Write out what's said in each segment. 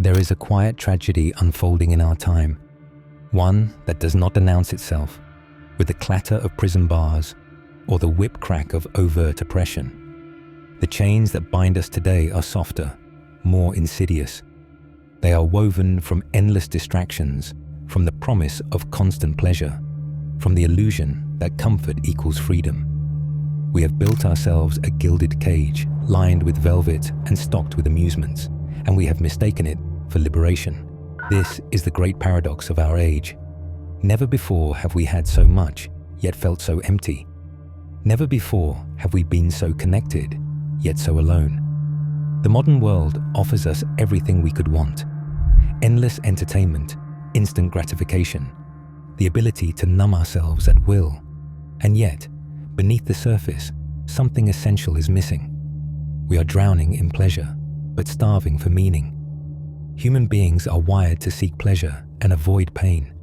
There is a quiet tragedy unfolding in our time, one that does not announce itself with the clatter of prison bars or the whip crack of overt oppression. The chains that bind us today are softer, more insidious. They are woven from endless distractions, from the promise of constant pleasure, from the illusion that comfort equals freedom. We have built ourselves a gilded cage, lined with velvet and stocked with amusements, and we have mistaken it for liberation. This is the great paradox of our age. Never before have we had so much, yet felt so empty. Never before have we been so connected, yet so alone. The modern world offers us everything we could want. Endless entertainment, instant gratification, the ability to numb ourselves at will. And yet, beneath the surface, something essential is missing. We are drowning in pleasure, but starving for meaning. Human beings are wired to seek pleasure and avoid pain.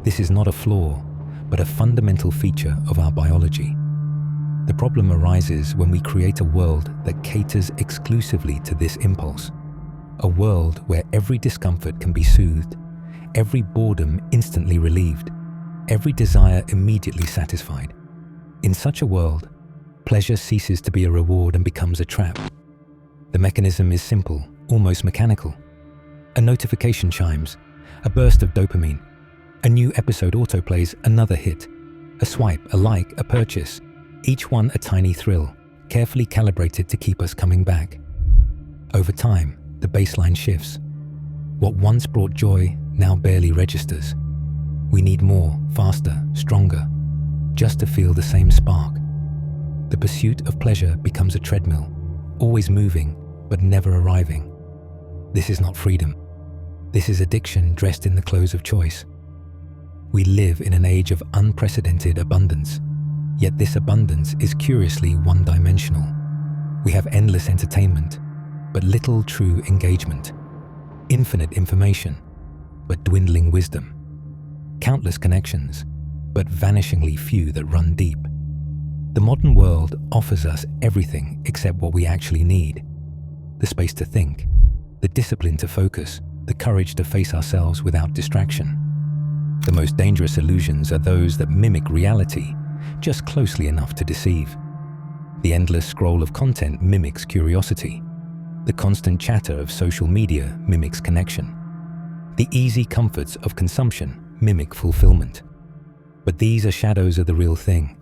This is not a flaw, but a fundamental feature of our biology. The problem arises when we create a world that caters exclusively to this impulse. A world where every discomfort can be soothed, every boredom instantly relieved, every desire immediately satisfied. In such a world, pleasure ceases to be a reward and becomes a trap. The mechanism is simple, almost mechanical. A notification chimes, a burst of dopamine. A new episode autoplays, another hit. A swipe, a like, a purchase. Each one a tiny thrill, carefully calibrated to keep us coming back. Over time, the baseline shifts. What once brought joy now barely registers. We need more, faster, stronger, just to feel the same spark. The pursuit of pleasure becomes a treadmill, always moving, but never arriving. This is not freedom. This is addiction dressed in the clothes of choice. We live in an age of unprecedented abundance, yet this abundance is curiously one-dimensional. We have endless entertainment, but little true engagement. Infinite information, but dwindling wisdom. Countless connections, but vanishingly few that run deep. The modern world offers us everything except what we actually need. The space to think, the discipline to focus, the courage to face ourselves without distraction. The most dangerous illusions are those that mimic reality just closely enough to deceive. The endless scroll of content mimics curiosity. The constant chatter of social media mimics connection. The easy comforts of consumption mimic fulfillment. But these are shadows of the real thing,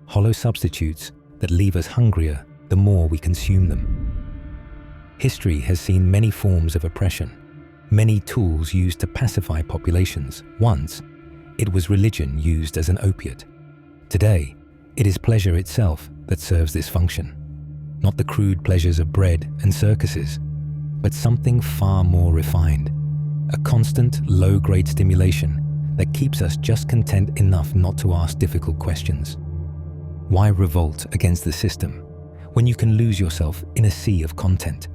hollow substitutes that leave us hungrier the more we consume them. History has seen many forms of oppression, many tools used to pacify populations. Once, it was religion used as an opiate. Today, it is pleasure itself that serves this function. Not the crude pleasures of bread and circuses, but something far more refined. A constant, low-grade stimulation that keeps us just content enough not to ask difficult questions. Why revolt against the system when you can lose yourself in a sea of content?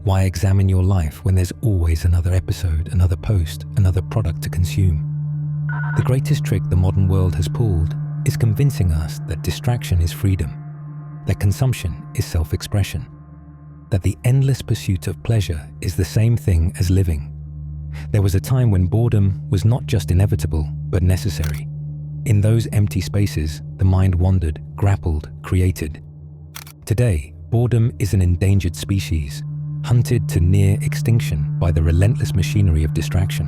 Why examine your life when there's always another episode, another post, another product to consume? The greatest trick the modern world has pulled is convincing us that distraction is freedom, that consumption is self-expression, that the endless pursuit of pleasure is the same thing as living. There was a time when boredom was not just inevitable, but necessary. In those empty spaces, the mind wandered, grappled, created. Today, boredom is an endangered species, hunted to near extinction by the relentless machinery of distraction.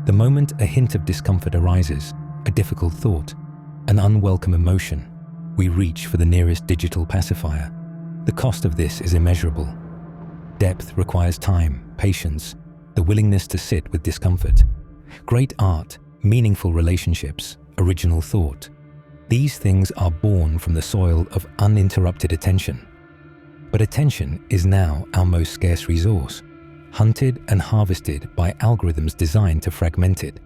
The moment a hint of discomfort arises, a difficult thought, an unwelcome emotion, we reach for the nearest digital pacifier. The cost of this is immeasurable. Depth requires time, patience, the willingness to sit with discomfort. Great art, meaningful relationships, original thought. These things are born from the soil of uninterrupted attention. But attention is now our most scarce resource, hunted and harvested by algorithms designed to fragment it.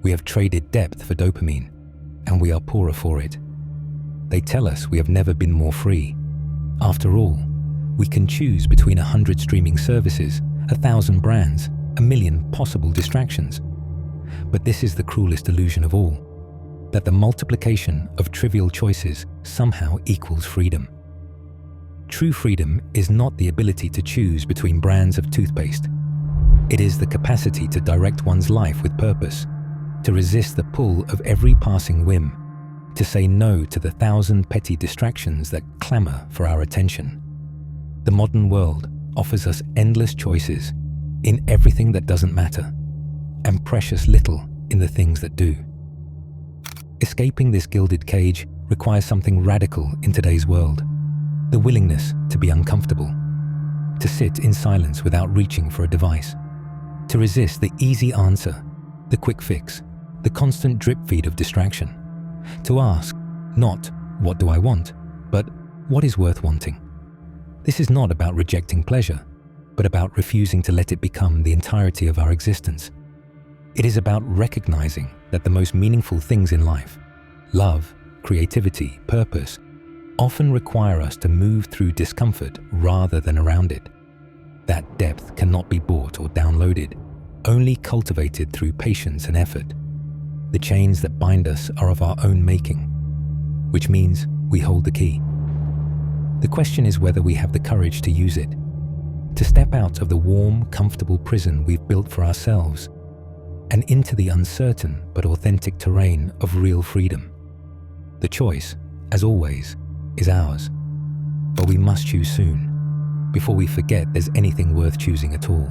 We have traded depth for dopamine, and we are poorer for it. They tell us we have never been more free. After all, we can choose between 100 streaming services, 1,000 brands, 1 million possible distractions. But this is the cruelest illusion of all, that the multiplication of trivial choices somehow equals freedom. True freedom is not the ability to choose between brands of toothpaste. It is the capacity to direct one's life with purpose, to resist the pull of every passing whim, to say no to the 1,000 petty distractions that clamor for our attention. The modern world offers us endless choices in everything that doesn't matter, and precious little in the things that do. Escaping this gilded cage requires something radical in today's world: the willingness to be uncomfortable, to sit in silence without reaching for a device, to resist the easy answer, the quick fix, the constant drip feed of distraction, to ask not "what do I want?" but "what is worth wanting?" This is not about rejecting pleasure, but about refusing to let it become the entirety of our existence. It is about recognizing that the most meaningful things in life, love, creativity, purpose, often require us to move through discomfort rather than around it. That depth cannot be bought or downloaded, only cultivated through patience and effort. The chains that bind us are of our own making, which means we hold the key. The question is whether we have the courage to use it, to step out of the warm, comfortable prison we've built for ourselves and into the uncertain but authentic terrain of real freedom. The choice, as always, is ours, but we must choose soon, before we forget there's anything worth choosing at all.